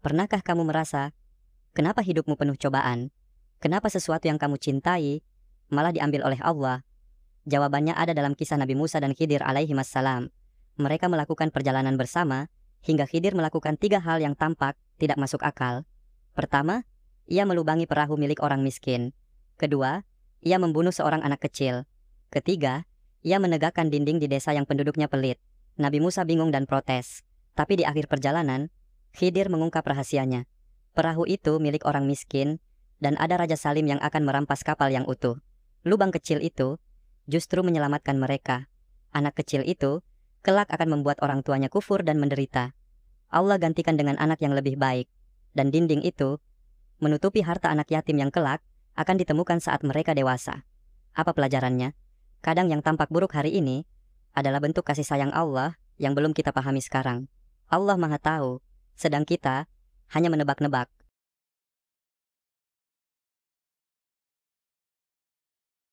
Pernahkah kamu merasa, kenapa hidupmu penuh cobaan? Kenapa sesuatu yang kamu cintai malah diambil oleh Allah? Jawabannya ada dalam kisah Nabi Musa dan Khidir alaihi wassalam. Mereka melakukan perjalanan bersama, hingga Khidir melakukan 3 hal yang tampak tidak masuk akal. Pertama, ia melubangi perahu milik orang miskin. Kedua, ia membunuh seorang anak kecil. Ketiga, ia menegakkan dinding di desa yang penduduknya pelit. Nabi Musa bingung dan protes. Tapi di akhir perjalanan, Khidir mengungkap rahasianya. Perahu itu milik orang miskin, dan ada Raja Salim yang akan merampas kapal yang utuh. Lubang kecil itu justru menyelamatkan mereka. Anak kecil itu kelak akan membuat orang tuanya kufur dan menderita. Allah gantikan dengan anak yang lebih baik. Dan dinding itu menutupi harta anak yatim yang kelak akan ditemukan saat mereka dewasa. Apa pelajarannya? Kadang yang tampak buruk hari ini adalah bentuk kasih sayang Allah yang belum kita pahami sekarang. Allah Maha Tahu, sedang kita hanya menebak-nebak.